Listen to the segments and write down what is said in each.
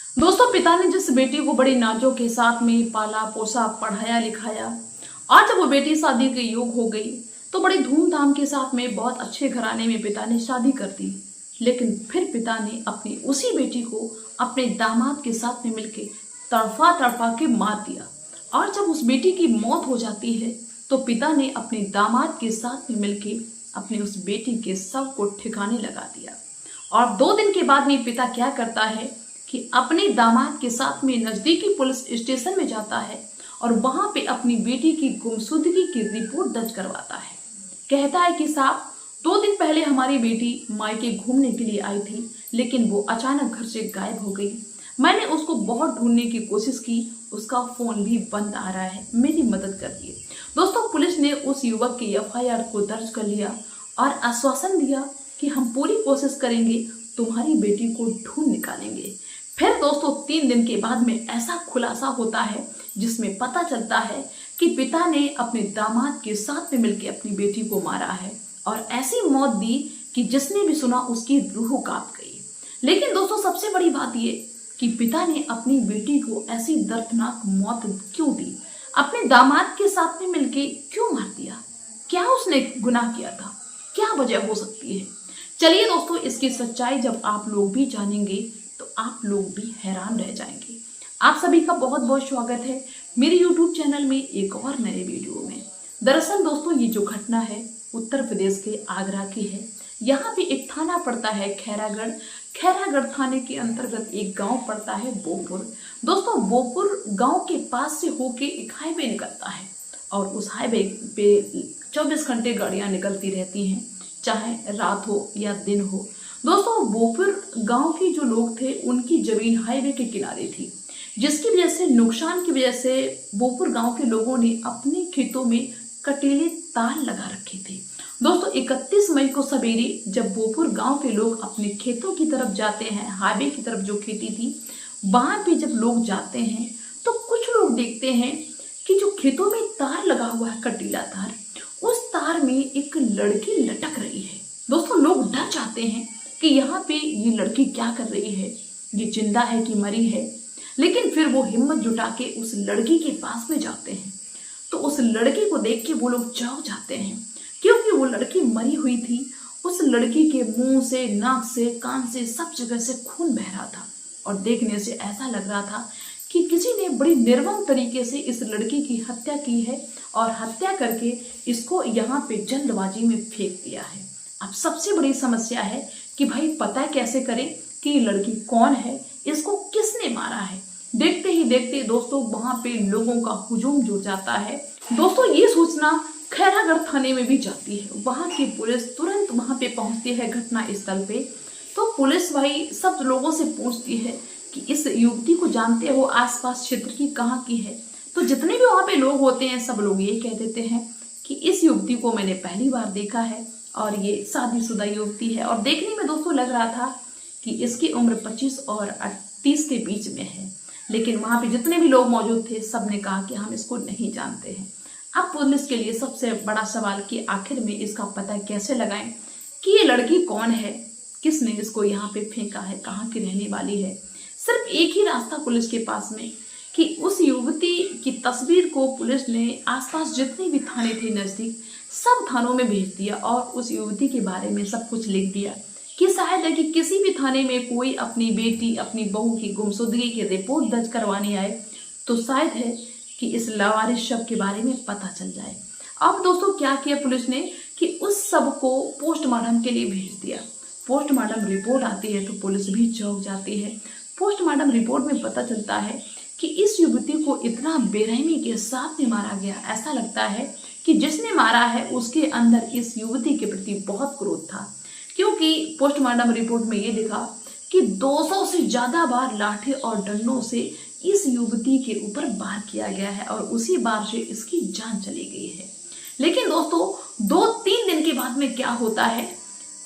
दोस्तों, पिता ने जिस बेटी को बड़ी नाजों के साथ में पाला पोसा पढ़ाया लिखाया, आज जब वो बेटी शादी के योग हो गई तो बड़ी धूमधाम के साथ में बहुत अच्छे घराने में पिता ने शादी कर दी। लेकिन फिर पिता ने अपनी उसी बेटी को अपने दामाद के साथ में मिलके तड़फा तड़फा के मार दिया। और जब उस बेटी की मौत हो जाती है तो पिता ने अपने दामाद के साथ में मिलके अपनी उस बेटी के शव को ठिकाने लगा दिया। और 2 दिन के बाद में पिता क्या करता है कि अपने दामाद के साथ में नजदीकी पुलिस स्टेशन में जाता है और वहां पे अपनी बेटी की गुमशुदगी की रिपोर्ट दर्ज करवाता है। कहता है कि साहब, 2 दिन पहले हमारी बेटी मायके घूमने के लिए आई थी, लेकिन वो अचानक घर से गायब हो गई। मैंने उसको बहुत ढूंढने की कोशिश की, उसका फोन भी बंद आ रहा है, मेरी मदद कर दिए। दोस्तों, पुलिस ने उस युवक की FIR को दर्ज कर लिया और आश्वासन दिया कि हम पूरी कोशिश करेंगे, तुम्हारी बेटी को ढूंढ निकालेंगे। फिर दोस्तों 3 दिन के बाद में ऐसा खुलासा होता है जिसमें पता चलता है कि पिता ने अपने दामाद के साथ में मिलकर अपनी बेटी को मारा है और ऐसी मौत दी कि जिसने भी सुना उसकी रूह कांप गई। लेकिन दोस्तों, सबसे बड़ी बात ये कि पिता ने अपनी बेटी को ऐसी दर्दनाक मौत क्यों दी, अपने दामाद के साथ में मिलके क्यों मार दिया? क्या उसने गुनाह किया था? क्या वजह हो सकती है? चलिए दोस्तों, इसकी सच्चाई जब आप लोग भी जानेंगे तो आप लोग भी हैरान रह जाएंगे। आप सभी का बहुत बहुत स्वागत है मेरे YouTube चैनल में एक और नए वीडियो में। दरअसल दोस्तों, ये जो घटना है उत्तर प्रदेश के आगरा की है। यहाँ पे एक थाना पड़ता है खैरागढ़। खैरागढ़ थाने के अंतर्गत एक गांव पड़ता है बोपुर। दोस्तों, बोपुर गांव के पास से होके एक हाईवे निकलता है और उस हाईवे पे 24 घंटे गाड़ियां निकलती रहती हैं, चाहे रात हो या दिन हो। दोस्तों, बोपुर गांव के जो लोग थे उनकी जमीन हाईवे के किनारे थी, जिसकी वजह से नुकसान की वजह से बोपुर गांव के लोगों ने अपने खेतों में कटीले तार लगा रखे थे। दोस्तों, 31 मई को सवेरे जब बोपुर गांव के लोग अपने खेतों की तरफ जाते हैं, हाईवे की तरफ जो खेती थी वहां पे जब लोग जाते हैं तो कुछ लोग देखते हैं कि जो खेतों में तार लगा हुआ है, कटीला तार, उस तार में एक लड़की लटक रही है। दोस्तों, लोग डर जाते हैं कि यहाँ पे ये लड़की क्या कर रही है, ये जिंदा है कि मरी है। लेकिन फिर वो हिम्मत जुटा के उस लड़की के पास में जाते हैं तो उस लड़की को देख के वो लोग चौंक जाते हैं, क्योंकि वो लड़की मरी हुई थी। उस लड़की के मुंह से, नाक से, कान से, सब जगह से खून बह रहा था और देखने से ऐसा लग रहा था कि किसी ने बड़ी निर्मम तरीके से इस लड़की की हत्या की है और हत्या करके इसको यहाँ पे जल्दबाजी में फेंक दिया है। अब सबसे बड़ी समस्या है कि भाई पता कैसे करें कि ये लड़की कौन है, इसको किसने मारा है। देखते ही देखते दोस्तों वहां पे लोगों का हुजूम जुट जाता है। दोस्तों, ये सूचना खैरागढ़ थाने में भी जाती है। वहां की पुलिस तुरंत वहां पे पहुंचती है घटना स्थल पे। तो पुलिस भाई सब लोगों से पूछती है कि इस युवती को जानते हो, आसपास क्षेत्र की कहाँ की है? तो जितने भी वहां पे लोग होते हैं सब लोग ये कह देते हैं कि इस युवती को मैंने पहली बार देखा है और ये शादीशुदा युवती है। और देखने में दोस्तों लग रहा था कि इसकी उम्र 25 और 30 के बीच में है। लेकिन वहां पे जितने भी लोग मौजूद थे सब ने कहा कि हम इसको नहीं जानते हैं। अब पुलिस के लिए सबसे बड़ा सवाल कि आखिर में इसका पता कैसे लगाएं कि ये लड़की कौन है, किसने इसको यहाँ पे फेंका है, कहाँ की रहने वाली है। सिर्फ एक ही रास्ता पुलिस के पास में कि उस युवती की तस्वीर को पुलिस ने आसपास जितने भी थाने थे नजदीक सब थानों में भेज दिया और उस युवती के बारे में सब कुछ लिख दिया कि शायद है कि किसी भी थाने में कोई अपनी बेटी, अपनी बहू की गुमशुदगी की रिपोर्ट दर्ज करवाने आए तो शायद है कि इस लावारिस शव के बारे में पता चल जाए। अब दोस्तों क्या किया पुलिस ने कि उस शव को पोस्टमार्टम के लिए भेज दिया। पोस्टमार्टम रिपोर्ट आती है तो पुलिस भी चौंक जाती है। पोस्टमार्टम रिपोर्ट में पता चलता है कि इस युवती को इतना बेरहमी के साथ में मारा गया, ऐसा लगता है कि जिसने मारा है उसके अंदर इस युवती के प्रति बहुत क्रोध था। क्योंकि पोस्टमार्टम रिपोर्ट में ये लिखा कि 200 से ज्यादा बार लाठी और डंडों से इस युवती के ऊपर वार किया गया है और उसी बार से इसकी जान चली गई है। लेकिन दोस्तों 2-3 दिन के बाद में क्या होता है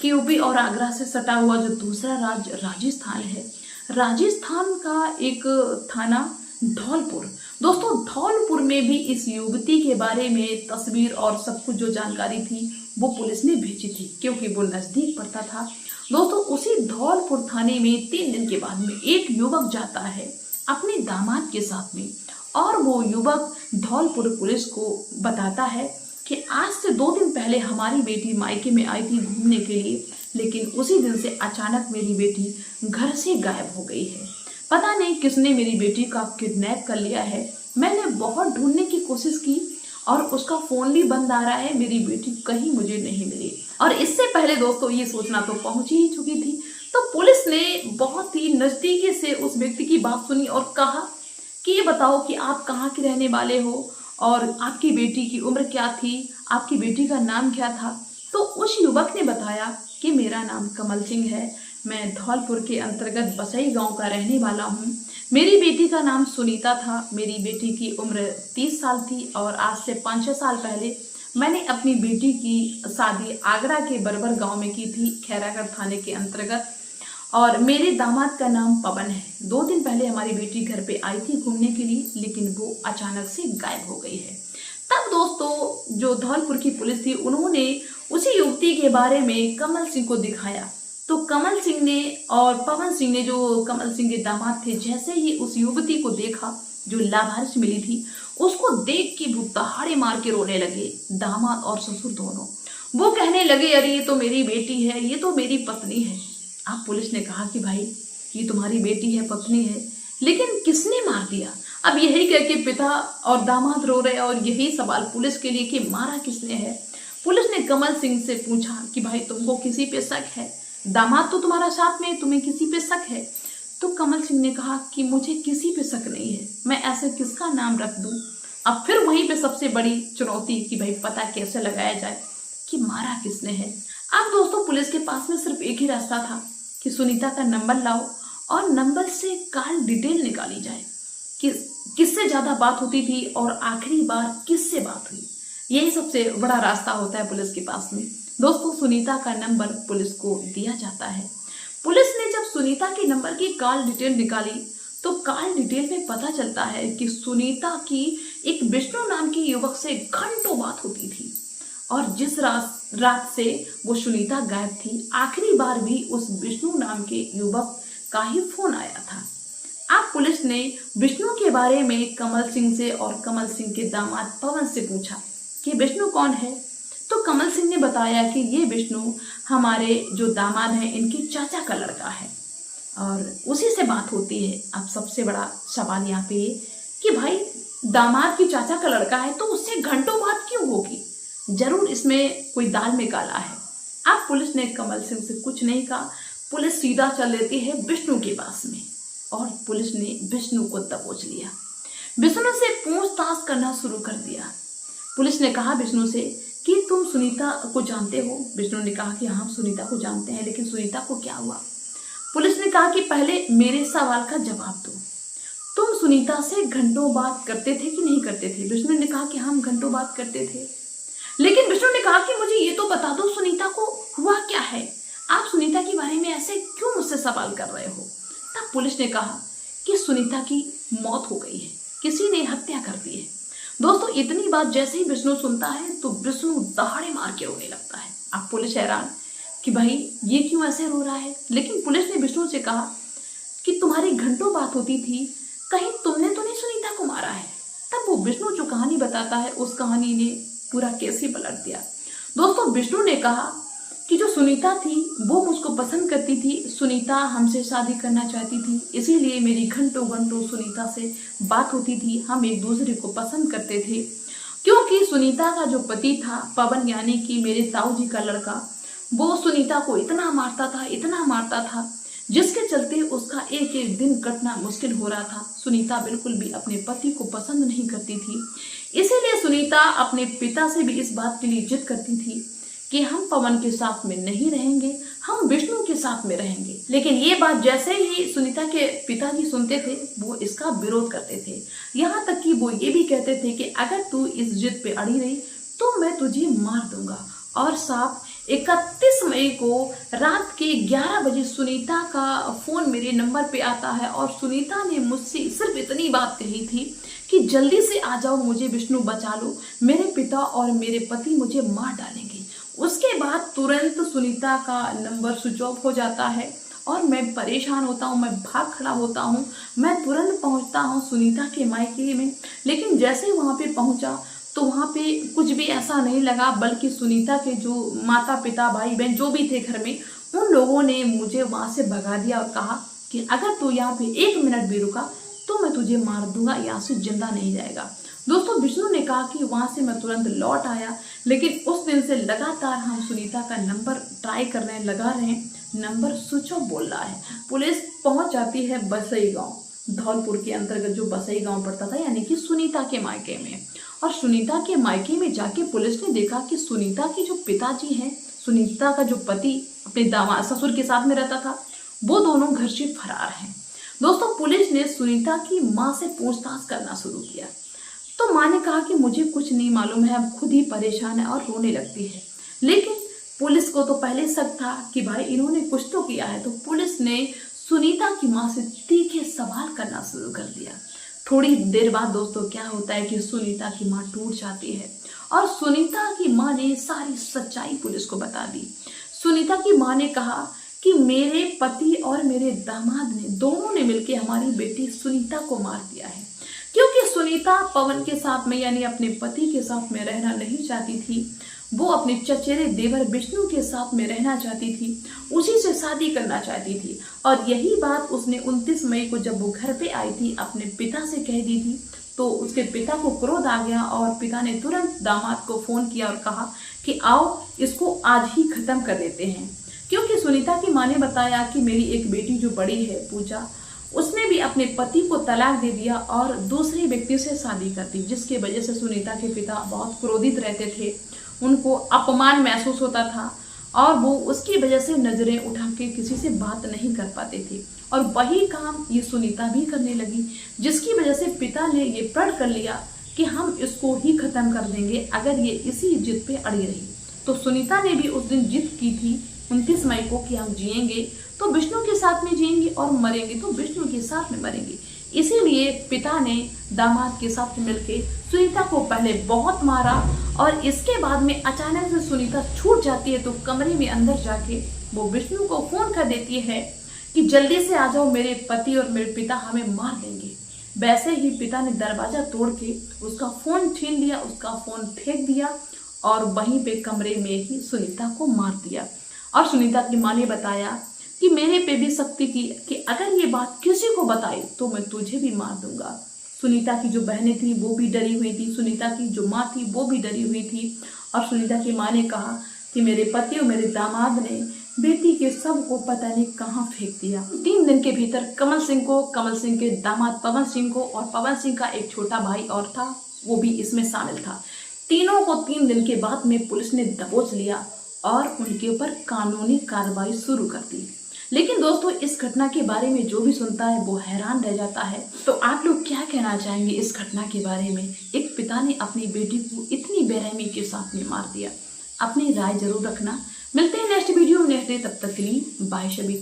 कि यूपी और आगरा से सटा हुआ जो दूसरा राज्य राजस्थान है, राजस्थान का एक थाना धौलपुर। दोस्तों, धौलपुर में भी इस युवती के बारे में तस्वीर और सब कुछ जो जानकारी थी वो पुलिस ने भेजी थी, क्योंकि वो नजदीक पड़ता था दोस्तों उसी धौलपुर थाने में 3 दिन के बाद में एक युवक जाता है अपने दामाद के साथ में, और वो युवक धौलपुर पुलिस को बताता है कि आज से 2 दिन पहले हमारी बेटी मायके में आई थी घूमने के लिए, लेकिन उसी दिन से अचानक मेरी बेटी घर से गायब हो गई है। पता नहीं किसने मेरी बेटी का किडनैप कर लिया है। मैंने बहुत ढूंढने की कोशिश की और उसका फोन भी बंद आ रहा है, मेरी बेटी कहीं मुझे नहीं मिली। और इससे पहले दोस्तों ये सूचना तो पहुंच ही चुकी थी, तो पुलिस ने बहुत ही नजदीकी से उस व्यक्ति की बात सुनी और कहा कि ये बताओ कि आप कहाँ के रहने वाले हो और आपकी बेटी की उम्र क्या थी, आपकी बेटी का नाम क्या था। तो उस युवक ने बताया कि मेरा नाम कमल सिंह है, मैं धौलपुर के अंतर्गत बसई गांव का रहने वाला हूँ। मेरी बेटी का नाम सुनीता था, मेरी बेटी की उम्र 30 साल थी और आज से 5-6 साल पहले मैंने अपनी बेटी की शादी आगरा के बरबर गांव में की थी, खैरागढ़ थाने के अंतर्गत। और मेरे दामाद का नाम पवन है। 2 दिन पहले हमारी बेटी घर पे आई थी घूमने के लिए, लेकिन वो अचानक से गायब हो गई है। तब दोस्तों जो धौलपुर की पुलिस थी उन्होंने उसी युवती के बारे में कमल सिंह को दिखाया। तो कमल सिंह ने और पवन सिंह ने, जो कमल सिंह के दामाद थे, जैसे ही उस युवती को देखा जो लावारिस मिली थी, उसको देख के वो दहाड़े मार के रोने लगे, दामाद और ससुर दोनों। वो कहने लगे अरे ये तो मेरी बेटी है, ये तो मेरी पत्नी है। अब पुलिस ने कहा कि भाई ये तुम्हारी बेटी है, पत्नी है, लेकिन किसने मार दिया। अब यही करके पिता और दामाद रो रहे और यही सवाल पुलिस के लिए कि मारा किसने है। पुलिस ने कमल सिंह से पूछा कि भाई तुमको किसी पे शक है, दामाद तो तुम्हारा साथ में, तुम्हें किसी पे शक है। तो कमल सिंह ने कहा कि मुझे किसी पे शक नहीं है, मैं ऐसे किसका नाम रख दूं। अब फिर वहीं पे सबसे बड़ी चुनौती कि भाई पता कैसे लगाया जाए कि मारा किसने है। अब दोस्तों पुलिस के पास में सिर्फ एक ही रास्ता था कि सुनीता का नंबर लाओ और नंबर से कॉल डिटेल निकाली जाए कि किससे ज्यादा बात होती थी और आखिरी बार किससे बात हुई। यही सबसे बड़ा रास्ता होता है पुलिस के पास में। दोस्तों सुनीता का नंबर पुलिस को दिया जाता है। पुलिस ने जब सुनीता के नंबर की कॉल डिटेल निकाली तो कॉल डिटेल में पता चलता है कि सुनीता की एक विष्णु नाम के युवक से घंटों बात होती थी, और जिस रात से वो सुनीता गायब थी, आखिरी बार भी उस विष्णु नाम के युवक का ही फोन आया था। अब पुलिस ने विष्णु के बारे में कमल सिंह से और कमल सिंह के दामाद पवन से पूछा कि विष्णु कौन है। तो कमल सिंह ने बताया कि ये विष्णु हमारे जो दामाद हैं इनके चाचा का लड़का है और उसी से बात होती है। अब सबसे बड़ा सवाल यहाँ पे कि भाई दामाद की चाचा का लड़का है तो उससे घंटों बात क्यों होगी, जरूर इसमें कोई दाल में काला है। अब पुलिस ने कमल सिंह से कुछ नहीं कहा, पुलिस सीधा चल देती है विष्णु के पास में और पुलिस ने विष्णु को दबोच लिया। विष्णु से पूछताछ करना शुरू कर दिया। पुलिस ने कहा विष्णु से कि तुम सुनीता को जानते हो। विष्णु ने कहा कि हाँ सुनीता को जानते हैं, लेकिन सुनीता को क्या हुआ। पुलिस ने कहा कि पहले मेरे सवाल का जवाब दो, तुम सुनीता से घंटों बात करते थे कि नहीं करते थे। विष्णु ने कहा कि हम घंटों बात करते थे, लेकिन विष्णु ने कहा कि मुझे ये तो बता दो सुनीता को हुआ क्या है, आप सुनीता के बारे में ऐसे क्यों मुझसे सवाल कर रहे हो। तब पुलिस ने कहा कि सुनीता की मौत हो गई है, किसी ने हत्या कर दी है। दोस्तों इतनी बात जैसे ही विष्णु सुनता है तो विष्णु दहाड़े मार के रोने लगता है। अब पुलिस हैरान कि भाई ये क्यों ऐसे रो रहा है, लेकिन पुलिस ने विष्णु से कहा कि तुम्हारी घंटों बात होती थी, कहीं तुमने तो नहीं सुनीता को मारा है। तब वो विष्णु जो कहानी बताता है उस कहानी ने पूरा केस ही पलट दिया। दोस्तों विष्णु ने कहा कि जो सुनीता थी वो मुझको पसंद करती थी, सुनीता हमसे शादी करना चाहती थी, इसीलिए मेरी घंटों घंटों सुनीता से बात होती थी, हम एक दूसरे को पसंद करते थे। क्योंकि सुनीता का जो पति था पवन, यानी कि मेरे ताऊ जी का लड़का, वो सुनीता को इतना मारता था जिसके चलते उसका एक एक दिन कटना मुश्किल हो रहा था। सुनीता बिल्कुल भी अपने पति को पसंद नहीं करती थी, इसीलिए सुनीता अपने पिता से भी इस बात के लिए जिद करती थी कि हम पवन के साथ में नहीं रहेंगे, हम विष्णु के साथ में रहेंगे। लेकिन ये बात जैसे ही सुनीता के पिताजी सुनते थे वो इसका विरोध करते थे, यहाँ तक कि वो ये भी कहते थे कि अगर तू इस जिद पे अड़ी रही तो मैं तुझे मार दूंगा। और साथ 31 मई को रात के 11 बजे सुनीता का फोन मेरे नंबर पे आता है और सुनीता ने मुझसे सिर्फ इतनी बात कही थी कि जल्दी से आ जाओ, मुझे विष्णु बचा लो, मेरे पिता और मेरे पति मुझे मार डालेंगे। उसके बाद तुरंत सुनीता का नंबर स्विच ऑफ हो जाता है और मैं परेशान होता हूँ, मैं भाग खड़ा होता हूँ। मैं तुरंत पहुँचता हूँ सुनीता के मायके में, लेकिन जैसे ही वहाँ पे पहुँचा तो वहाँ पे कुछ भी ऐसा नहीं लगा, बल्कि सुनीता के जो माता पिता भाई बहन जो भी थे घर में, उन लोगों ने मुझे वहाँ से भगा दिया और कहा कि अगर तू यहाँ पे 1 मिनट भी रुका तो मैं तुझे मार दूंगा, यहाँ से जिंदा नहीं जाएगा। दोस्तों विष्णु ने कहा कि वहाँ से मैं तुरंत लौट आया, लेकिन उस दिन से लगातार हम सुनीता का नंबर ट्राई कर रहे हैं, लगा रहे हैं, नंबर स्विच ऑफ बोल रहा है। पुलिस पहुंच जाती है बसई गांव, धौलपुर के अंतर्गत जो बसई गांव पड़ता था, यानी कि सुनीता के मायके में। और सुनीता के मायके में जाके पुलिस ने देखा कि सुनीता के जो पिताजी हैं, सुनीता का जो पति अपने दामाद ससुर के साथ में रहता था, वो दोनों घर से फरार हैं। दोस्तों पुलिस ने सुनीता की माँ से पूछताछ करना शुरू किया तो माँ ने कहा कि मुझे कुछ नहीं मालूम है, अब खुद ही परेशान है और रोने लगती है। लेकिन पुलिस को तो पहले शक था कि भाई इन्होंने कुछ तो किया है, तो पुलिस ने सुनीता की माँ से तीखे सवाल करना शुरू कर दिया। थोड़ी देर बाद दोस्तों क्या होता है कि सुनीता की माँ टूट जाती है और सुनीता की माँ ने सारी सच्चाई पुलिस को बता दी। सुनीता की माँ ने कहा कि मेरे पति और मेरे दामाद ने दोनों ने मिलकर हमारी बेटी सुनीता को मार दिया है, क्योंकि सुनीता पवन के साथ में यानी अपने पति के साथ में रहना नहीं चाहती थी। वो अपने चचेरे देवर विष्णु के साथ में रहना चाहती थी, उसी से शादी करना चाहती थी। और यही बात उसने 29 मई को जब वो घर पे आई थी अपने पिता से कह दी थी, तो उसके पिता को क्रोध आ गया और पिता ने तुरंत दामाद को फोन किया और कहा कि आओ इसको आज ही खत्म कर देते हैं। क्योंकि सुनीता की माँ ने बताया कि मेरी एक बेटी जो बड़ी है पूजा, उसने भी अपने पति को तलाक दे दिया और दूसरे व्यक्ति से शादी कर दी, जिसकी वजह से सुनीता के पिता बहुत क्रोधित रहते थे, उनको अपमान महसूस होता था और वो उसकी वजह से नजरें उठा के किसी से बात नहीं कर पाते थे। और वही काम ये सुनीता भी करने लगी, जिसकी वजह से पिता ने ये प्रण कर लिया कि हम इसको ही खत्म कर देंगे अगर ये इसी जिद पे अड़ी रही। तो सुनीता ने भी उस दिन जिद की थी 29 मई को कि हम जिएंगे तो विष्णु के साथ में जिएंगे और मरेंगे तो विष्णु के साथ में मरेंगे। इसीलिए पिता ने दामाद के साथ मिलकर सुनीता को पहले बहुत मारा और इसके बाद में अचानक से सुनीता छूट जाती है तो कमरे में अंदर जाके वो विष्णु को फोन कर देती है कि जल्दी से आ जाओ, मेरे पति और मेरे पिता हमें मार देंगे। वैसे ही पिता ने दरवाजा तोड़ के उसका फोन छीन लिया, उसका फोन फेंक दिया और वहीं पे कमरे में ही सुनीता को मार दिया। और सुनीता की माँ ने बताया कि मेरे पे भी शक्ति की कि अगर ये बात किसी को बताई तो मैं तुझे भी मार दूंगा। सुनीता की जो बहनें थी वो भी डरी हुई थी, सुनीता की जो माँ थी वो भी डरी हुई थी। और सुनीता की माँ ने कहा कि मेरे पति और मेरे दामाद ने बेटी के सब को पता नहीं कहाँ फेंक दिया। 3 दिन के भीतर कमल सिंह को, कमल सिंह के दामाद पवन सिंह को और पवन सिंह का एक छोटा भाई और था, वो भी इसमें शामिल था। तीनों को 3 दिन के बाद में पुलिस ने दबोच लिया और उनके ऊपर कानूनी कार्रवाई शुरू कर दी। लेकिन दोस्तों इस घटना के बारे में जो भी सुनता है वो हैरान रह जाता है। तो आप लोग क्या कहना चाहेंगे इस घटना के बारे में? एक पिता ने अपनी बेटी को इतनी बेरहमी के साथ में मार दिया। अपनी राय जरूर रखना। मिलते हैं नेक्स्ट वीडियो में, तब तक के लिए बाय।